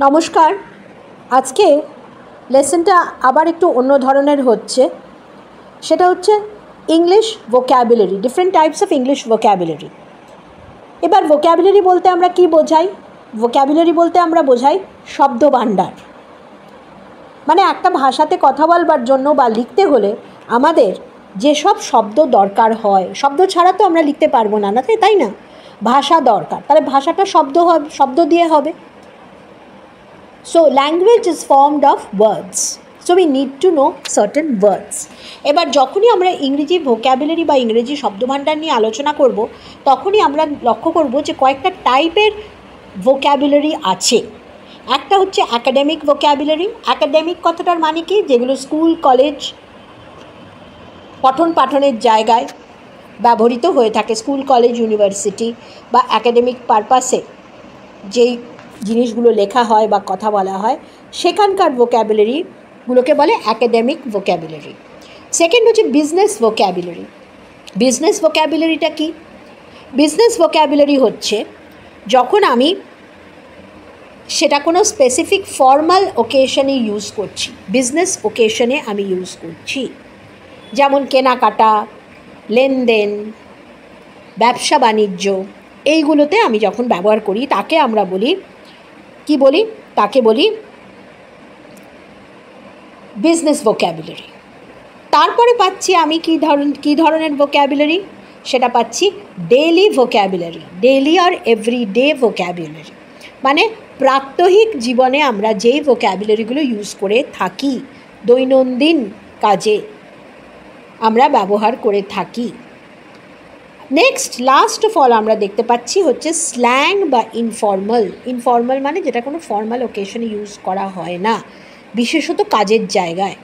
নমস্কার। আজকে লেসনটা আবার একটু অন্য ধরনের হচ্ছে। সেটা হচ্ছে English vocabulary, different types of English vocabulary. এবার ভোক্যাবুলারি বলতে আমরা কি বোঝাই? ভোক্যাবুলারি বলতে আমরা বোঝাই শব্দ ভাণ্ডার। মানে একটা ভাষাতে কথা বলবার জন্য বা লিখতে হলে আমাদের যেসব শব্দ দরকার হয়, শব্দ ছাড়া তো আমরা লিখতে পারবো না, তাই না? ভাষা দরকার, তাহলে ভাষাটা শব্দ দিয়ে হবে। So language is formed of words. So we need to know certain words. এবার যখনই আমরা ইংরেজি ভোক্যাবুলারি বা ইংরেজি শব্দভাণ্ডার নিয়ে আলোচনা করব, তখনই আমরা লক্ষ্য করব যে কয়েকটা টাইপের ভোক্যাবুলারি আছে। একটা হচ্ছে অ্যাকাডেমিক ভোক্যাবুলারি। অ্যাকাডেমিক কথাটার মানে কি? যেগুলো স্কুল কলেজ পঠন পাঠনের জায়গায় ব্যবহৃত হয়ে থাকে, স্কুল কলেজ ইউনিভার্সিটি বা অ্যাকাডেমিক পারপাসে যেই জিনিসগুলো লেখা হয় বা কথা বলা হয়, সেখানকার ভোক্যাবুলারিগুলোকে বলে অ্যাকাডেমিক ভোক্যাবুলারি। সেকেন্ড হচ্ছে বিজনেস ভোক্যাবুলারি। বিজনেস ভোক্যাবুলারিটা কি? বিজনেস ভোক্যাবুলারি হচ্ছে যখন আমি সেটা কোনো স্পেসিফিক ফর্মাল ওকেশনে ইউজ করছি, বিজনেস ওকেশনে আমি ইউজ করছি। যেমন কেনাকাটা, লেনদেন, ব্যবসা বাণিজ্য, এইগুলোতে আমি যখন ব্যবহার করি তাকে আমরা বলি, কি বলি? তাকে বলি বিজনেস ভোক্যাবুলারি। তারপরে পাচ্ছি আমি কী ধরনের ভোক্যাবুলারি? সেটা পাচ্ছি ডেইলি ভোক্যাবুলারি, ডেইলি আর এভরিডে ভোক্যাবুলারি। মানে প্রাত্যহিক জীবনে আমরা যেই ভোক্যাবুলারিগুলো ইউজ করে থাকি, দৈনন্দিন কাজে আমরা ব্যবহার করে থাকি। নেক্সট, লাস্ট অফ অল আমরা দেখতে পাচ্ছি হচ্ছে স্ল্যাং বা ইনফর্মাল। ইনফর্মাল মানে যেটা কোনো ফর্মাল ওকেশনে ইউজ করা হয় না, বিশেষত কাজের জায়গায়।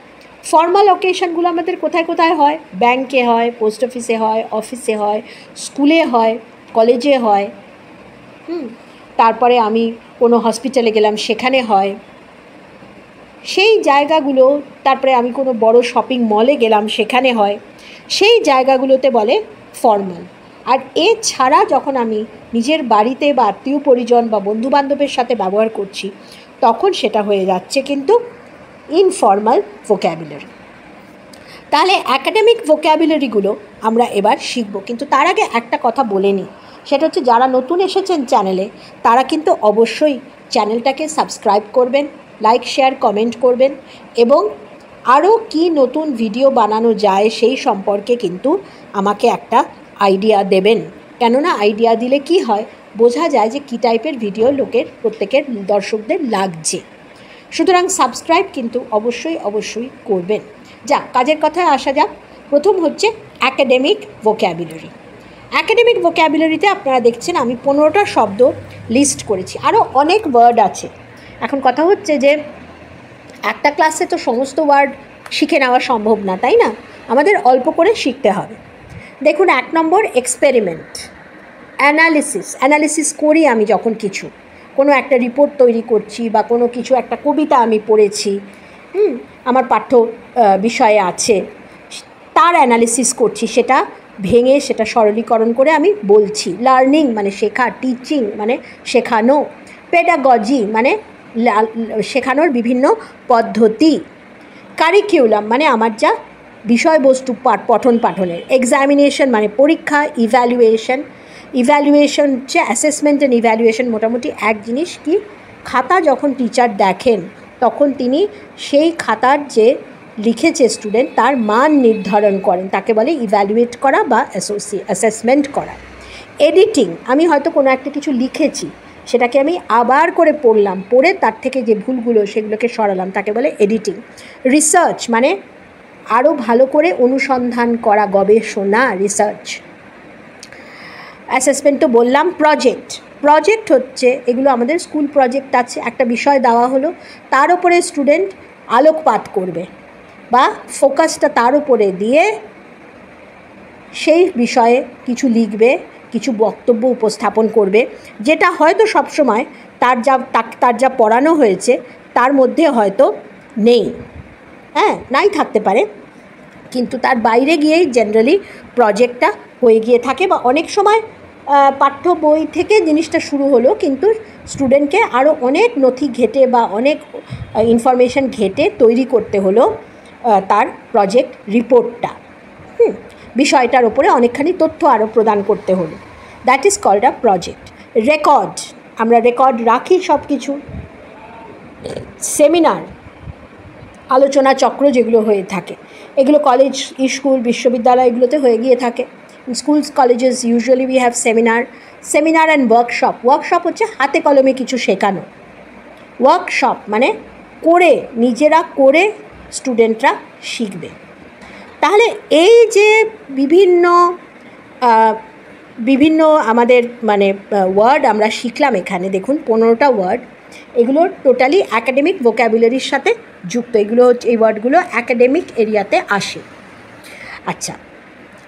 ফর্মাল ওকেশনগুলো আমাদের কোথায় কোথায় হয়? ব্যাংকে হয়, পোস্ট অফিসে হয়, অফিসে হয়, স্কুলে হয়, কলেজে হয়। তারপরে আমি কোনো হসপিটালে গেলাম, সেখানে হয় সেই জায়গাগুলো। তারপরে আমি কোনো বড় শপিং মলে গেলাম, সেখানে হয়। সেই জায়গাগুলোতে বলে ফর্মাল। আর এছাড়া যখন আমি নিজের বাড়িতে বা আত্মীয় পরিজন বা বন্ধুবান্ধবের সাথে ব্যবহার করছি, তখন সেটা হয়ে যাচ্ছে কিন্তু ইনফর্মাল ভোক্যাবুলারি। তাহলে অ্যাকাডেমিক ভোক্যাবুলারিগুলো আমরা এবার শিখব, কিন্তু তার আগে একটা কথা বলে নিই। সেটা হচ্ছে যারা নতুন এসেছেন চ্যানেলে, তারা কিন্তু অবশ্যই চ্যানেলটাকে সাবস্ক্রাইব করবেন, লাইক শেয়ার কমেন্ট করবেন, এবং আরও কি নতুন ভিডিও বানানো যায় সেই সম্পর্কে কিন্তু আমাকে একটা আইডিয়া দেবেন। কেননা আইডিয়া দিলে কি হয়, বোঝা যায় যে কী টাইপের ভিডিও প্রত্যেকের দর্শকদের লাগছে। সুতরাং সাবস্ক্রাইব কিন্তু অবশ্যই করবেন। কাজের কথায় আসা যাক। প্রথম হচ্ছে অ্যাকাডেমিক ভোক্যাবুলারি। অ্যাকাডেমিক ভোক্যাবুলারিতে আপনারা দেখছেন আমি 15টা শব্দ লিস্ট করেছি, আরও অনেক ওয়ার্ড আছে। এখন কথা হচ্ছে যে একটা ক্লাসে তো সমস্ত ওয়ার্ড শিখে নেওয়া সম্ভব না, তাই না? আমাদের অল্প করে শিখতে হবে। দেখুন, 1 নম্বর এক্সপেরিমেন্ট। অ্যানালিসিস করি আমি যখন কোনো একটা রিপোর্ট তৈরি করছি বা কোনো কিছু একটা কবিতা আমি পড়েছি, আমার পাঠ্য বিষয়ে আছে, তার অ্যানালিসিস করছি, সেটা ভেঙে সেটা সরলীকরণ করে আমি বলছি। লার্নিং মানে শেখা, টিচিং মানে শেখানো, পেডাগজি মানে শেখানোর বিভিন্ন পদ্ধতি, কারিকুলাম মানে আমার যা বিষয়বস্তু পঠন পাঠনের, এক্সামিনেশন মানে পরীক্ষা, ইভ্যালুয়েশন হচ্ছে অ্যাসেসমেন্ট অ্যান্ড ইভ্যালুয়েশন। মোটামুটি এক জিনিস কি, খাতা যখন টিচার দেখেন তখন তিনি সেই খাতার যে লিখেছে স্টুডেন্ট তার মান নির্ধারণ করেন, তাকে বলে ইভ্যালুয়েট করা বা অ্যাসেসমেন্ট করা। এডিটিং, আমি হয়তো কোনো একটা কিছু লিখেছি, সেটাকে আমি আবার করে পড়লাম, পড়ে তার থেকে যে ভুলগুলো সেগুলোকে সরালাম, তাকে বলে এডিটিং। রিসার্চ মানে আরও ভালো করে অনুসন্ধান করা, গবেষণা, রিসার্চ। অ্যাসেসমেন্ট তো বললাম। প্রজেক্ট হচ্ছে, এগুলো আমাদের স্কুল প্রজেক্ট আছে, একটা বিষয় দেওয়া হলো, তার উপরে স্টুডেন্ট আলোকপাত করবে বা ফোকাসটা তার উপরে দিয়ে সেই বিষয়ে কিছু লিখবে, কিছু বক্তব্য উপস্থাপন করবে, যেটা হয়তো সবসময় তার যা পড়ানো হয়েছে তার মধ্যে হয়তো নেই, নাই থাকতে পারে, কিন্তু তার বাইরে গিয়েই জেনারেলি প্রজেক্টটা হয়ে গিয়ে থাকে। বা অনেক সময় পাঠ্য বই থেকে জিনিসটা শুরু হলো, কিন্তু স্টুডেন্টকে আরও অনেক নথি ঘেঁটে বা অনেক ইনফরমেশান ঘেঁটে তৈরি করতে হলো তার প্রজেক্ট রিপোর্টটা। বিষয়টার ওপরে অনেকখানি তথ্য আরও প্রদান করতে হলো। That is called a project. Record, আমরা রেকর্ড রাখি সব কিছু। সেমিনার, আলোচনা চক্র যেগুলো হয়ে থাকে, এগুলো কলেজ, স্কুল, বিশ্ববিদ্যালয় এগুলোতে হয়ে গিয়ে থাকে। In schools, colleges, usually we have seminar and workshop. Workshop হচ্ছে হাতে কলমে কিছু শেখানো। ওয়ার্কশপ মানে করে, নিজেরা করে স্টুডেন্টরা শিখবে। তাহলে এই যে বিভিন্ন আমাদের মানে ওয়ার্ড আমরা শিখলাম এখানে, দেখুন 15টা ওয়ার্ড, এগুলো টোটালি অ্যাকাডেমিক ভোক্যাবুলারির সাথে যুক্ত। এগুলো হচ্ছে, এই ওয়ার্ডগুলো অ্যাকাডেমিক এরিয়াতে আসে। আচ্ছা,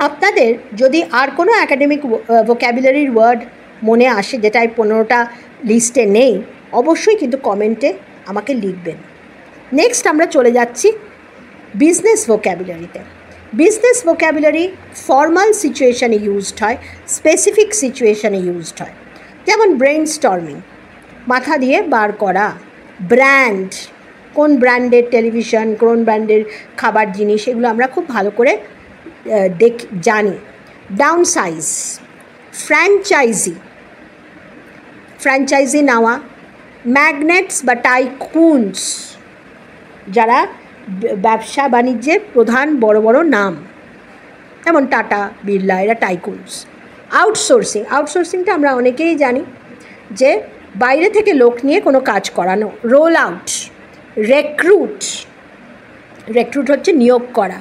আপনাদের যদি আর কোনো অ্যাকাডেমিক ভোক্যাবুলারির ওয়ার্ড মনে আসে যেটা এই 15টা লিস্টে নেই, অবশ্যই কিন্তু কমেন্টে আমাকে লিখবেন। নেক্সট আমরা চলে যাচ্ছি বিজনেস ভোক্যাবুলারিতে। বিজনেস ভোক্যাবুলারি ফর্মাল সিচুয়েশানে ইউজড হয়, স্পেসিফিক সিচুয়েশানে ইউজড হয়। যেমন ব্রেইন স্টর্মিং, মাথা দিয়ে বার করা। ব্র্যান্ড, কোন ব্র্যান্ডের টেলিভিশন, কোন ব্র্যান্ডের খাবার জিনিস, এগুলো আমরা খুব ভালো করে জানি। ডাউন সাইজ, ফ্র্যাঞ্চাইজি নেওয়া। ম্যাগনেটস বা টাইকুনস, যারা ব্যবসা বাণিজ্যের প্রধান বড় বড় নাম, যেমন টাটা, বিড়লা, এরা টাইকুনস। আউটসোর্সিংটা আমরা অনেকেই জানি, যে বাইরে থেকে লোক নিয়ে কোনো কাজ করানো। Roll out. রেক্রুট হচ্ছে নিয়োগ করা।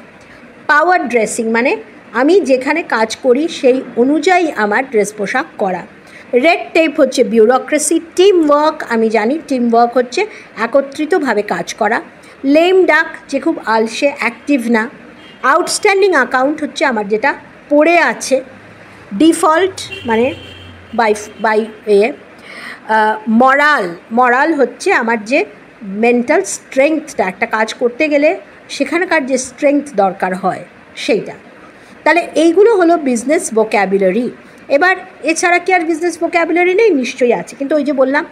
পাওয়ার ড্রেসিং মানে আমি যেখানে কাজ করি সেই অনুযায়ী আমার ড্রেস পোশাক করা। রেড টেপ হচ্ছে বিউরোক্রেসি। টিম ওয়ার্ক, আমি জানি টিম ওয়ার্ক হচ্ছে একত্রিতভাবে কাজ করা। লেম ডাক, যে খুব আলসে, অ্যাক্টিভ না। আউটস্ট্যান্ডিং অ্যাকাউন্ট হচ্ছে আমার যেটা পড়ে আছে। ডিফল্ট মানে বাই মরাল হচ্ছে আমার যে মেন্টাল স্ট্রেংথটা, একটা কাজ করতে গেলে সেখানকার যে স্ট্রেংথ দরকার হয় সেইটা। তাহলে এইগুলো হলো বিজনেস ভোক্যাবুলারি। এবার এছাড়া কি আর বিজনেস ভোক্যাবুলারি নেই? নিশ্চয়ই আছে, কিন্তু ওই যে বললাম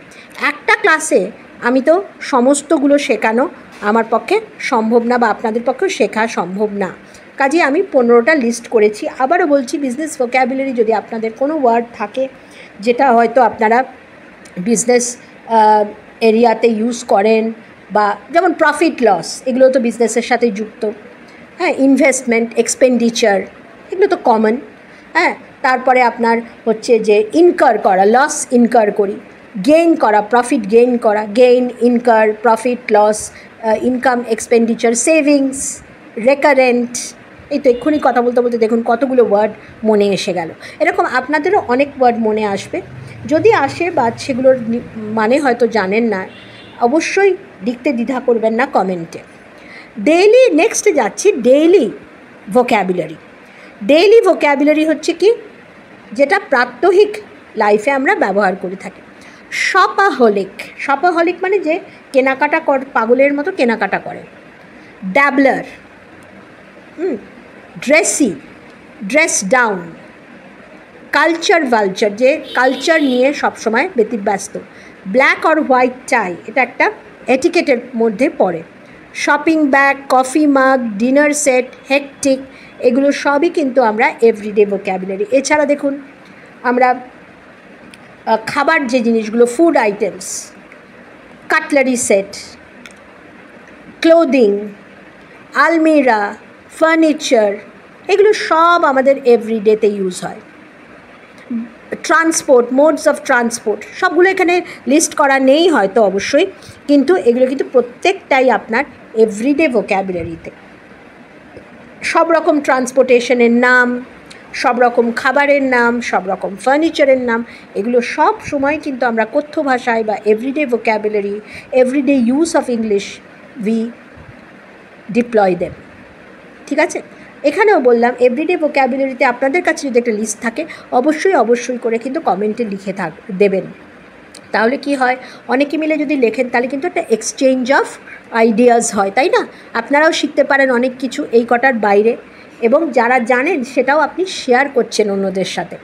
একটা ক্লাসে আমি তো সমস্তগুলো শেখানো আমার পক্ষে সম্ভব না, বা আপনাদের পক্ষেও শেখা সম্ভব না। কাজেই আমি 15টা লিস্ট করেছি। আবারও বলছি, বিজনেস ভোক্যাবুলারি যদি আপনাদের কোনো ওয়ার্ড থাকে যেটা হয়তো আপনারা বিজনেস এরিয়াতে ইউজ করেন, বা যেমন প্রফিট লস, এগুলো তো বিজনেসের সাথে যুক্ত। হ্যাঁ, ইনভেস্টমেন্ট, এক্সপেন্ডিচার, এগুলো তো কমন। হ্যাঁ, তারপরে আপনার হচ্ছে যে ইনকার করা, লস ইনকার করি। গেইন করা, প্রফিট গেইন করা। Gain, incur, profit, loss, income, expenditure, savings, recurrent. এই তো এক্ষুনি কথা বলতে বলতে দেখুন কতগুলো ওয়ার্ড মনে এসে গেল। এরকম আপনাদেরও অনেক ওয়ার্ড মনে আসবে। যদি আসে বা সেগুলোর মানে হয়তো জানেন না, অবশ্যই লিখতে দ্বিধা করবেন না কমেন্টে। ডেইলি, নেক্সটে যাচ্ছি ডেইলি ভোক্যাবুলারি। ডেইলি ভোক্যাবুলারি হচ্ছে কি, যেটা প্রাত্যহিক লাইফে আমরা ব্যবহার করে থাকি। শপাহলিক মানে যে কেনাকাটা পাগলের মতো কেনাকাটা করে। ড্যাবলার, ড্রেস ডাউন। কালচার ভালচার, যে কালচার নিয়ে সবসময় ব্যতিব্যস্ত। ব্ল্যাক অর হোয়াইট টাই, এটা একটা এটিকেটের মধ্যে পড়ে। শপিং ব্যাগ, কফি মাগ, ডিনার সেট, হেকটিক, এগুলো সবই কিন্তু আমরা এভরিডে ভোক্যাবুলারি। এছাড়া দেখুন আমরা খাবার যে জিনিসগুলো, food items, cutlery set, clothing, আলমিরা, ফার্নিচার, এগুলো সব আমাদের এভরিডেতে ইউজ হয়। ট্রান্সপোর্ট, মোডস অফ ট্রান্সপোর্ট, সবগুলো এখানে লিস্ট করা নেই হয়তো অবশ্যই, কিন্তু এগুলো কিন্তু প্রত্যেকটাই আপনার এভরিডে ভোক্যাবুলারিতে। সব রকম ট্রান্সপোর্টেশনের নাম, সব রকম খাবারের নাম, সব রকম ফার্নিচারের নাম, এগুলো সব সময় কিন্তু আমরা কথ্য ভাষায় বা everyday vocabulary, everyday use of English we deploy them. ঠিক আছে, এখানেও বললাম এভরিডে ভোক্যাবুলারিতে আপনাদের কাছে যদি একটা লিস্ট থাকে অবশ্যই করে কিন্তু কমেন্টে লিখে দেবেন। তাহলে কি হয়, অনেকে মিলে যদি লেখেন তাহলে কিন্তু একটা এক্সচেঞ্জ অফ আইডিয়াস হয়, তাই না? আপনারাও শিখতে পারেন অনেক কিছু এই কটার বাইরে, এবং যারা জানেন সেটাও আপনি শেয়ার করছেন অন্যদের সাথে।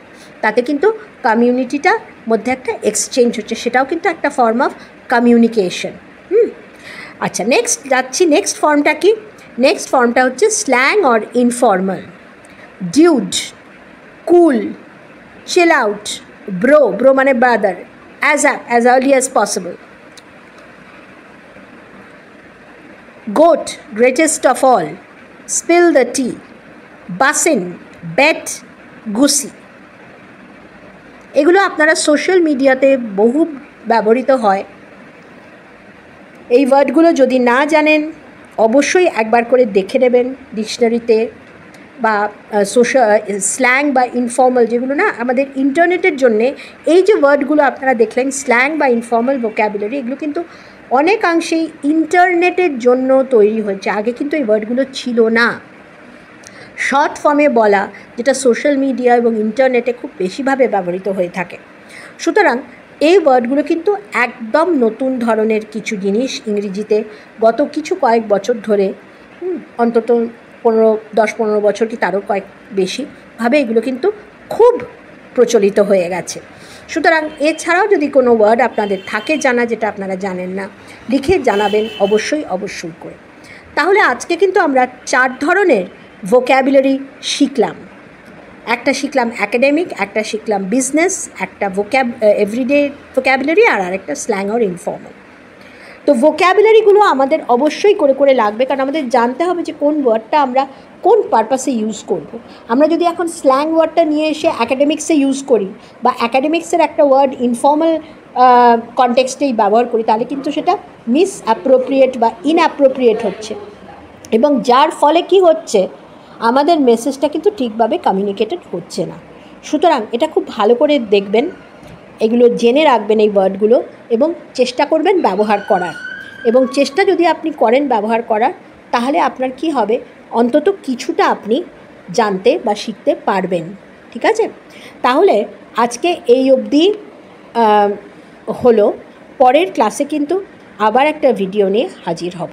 তাতে কিন্তু কমিউনিটিটার মধ্যে একটা এক্সচেঞ্জ হচ্ছে, সেটাও কিন্তু একটা ফর্ম অফ কমিউনিকেশন। আচ্ছা, নেক্সট যাচ্ছি। নেক্সট ফর্মটা কি? নেক্সট ফর্মটা হচ্ছে slang or informal. Dude, cool, chill out, bro, bro মানে brother, as early as possible. GOAT, greatest of all, spill the tea, bussin, bet, Gucci. এগুলো আপনারা সোশ্যাল মিডিয়াতে বহু ব্যবহৃত হয়। এই ওয়ার্ডগুলো যদি না জানেন অবশ্যই একবার করে দেখে নেবেন ডিকশনারিতে, বা স্ল্যাং বা ইনফর্মাল যেগুলো না আমাদের ইন্টারনেটের জন্যে, এই যে ওয়ার্ডগুলো আপনারা দেখলেন স্ল্যাং বা ইনফর্মাল ভোক্যাবুলারি, এগুলো কিন্তু অনেকাংশেই ইন্টারনেটের জন্য তৈরি হয়েছে। আগে কিন্তু এই ওয়ার্ডগুলো ছিল না। শর্ট ফর্মে বলা, যেটা সোশ্যাল মিডিয়া এবং ইন্টারনেটে খুব বেশিভাবে ব্যবহৃত হয়ে থাকে। সুতরাং এই ওয়ার্ডগুলো কিন্তু একদম নতুন ধরনের কিছু জিনিস ইংরেজিতে গত কয়েক বছর ধরে, অন্তত 10-15 বছর কি তারও কয়েক বেশিভাবে এগুলো কিন্তু খুব প্রচলিত হয়ে গেছে। সুতরাং এছাড়াও যদি কোনো ওয়ার্ড আপনাদের থাকে জানা, যেটা আপনারা জানেন না, লিখে জানাবেন অবশ্যই করে। তাহলে আজকে কিন্তু আমরা 4 ধরনের ভোক্যাবুলারি শিখলাম। একটা শিখলাম অ্যাকাডেমিক, একটা শিখলাম বিজনেস, একটা এভরিডে ভোক্যাবুলারি, আর আরেকটা স্ল্যাং অর ইনফর্মাল। তো ভোক্যাবুলারিগুলো আমাদের অবশ্যই করে লাগবে, কারণ আমাদের জানতে হবে যে কোন ওয়ার্ডটা আমরা কোন পারপাসে ইউজ করব। আমরা যদি এখন স্ল্যাং ওয়ার্ডটা নিয়ে এসে অ্যাকাডেমিক্সে ইউজ করি, বা অ্যাকাডেমিক্সের একটা ওয়ার্ড ইনফর্মাল কনটেক্সটেই ব্যবহার করি, তাহলে কিন্তু সেটা মিসঅ্যাপ্রোপ্রিয়েট বা ইনঅ্যাপ্রোপ্রিয়েট হচ্ছে, এবং যার ফলে কি হচ্ছে, আমাদের মেসেজটা কিন্তু ঠিকভাবে কমিউনিকেটেড হচ্ছে না। সুতরাং এটা খুব ভালো করে দেখবেন, এগুলো জেনে রাখবেন এই ওয়ার্ডগুলো, এবং চেষ্টা করবেন ব্যবহার করার। এবং চেষ্টা যদি আপনি করেন ব্যবহার করার, তাহলে আপনার কি হবে, অন্তত কিছুটা আপনি জানতে বা শিখতে পারবেন। ঠিক আছে? তাহলে আজকে এই অবধি হলো। পরের ক্লাসে কিন্তু আবার একটা ভিডিও নিয়ে হাজির হব।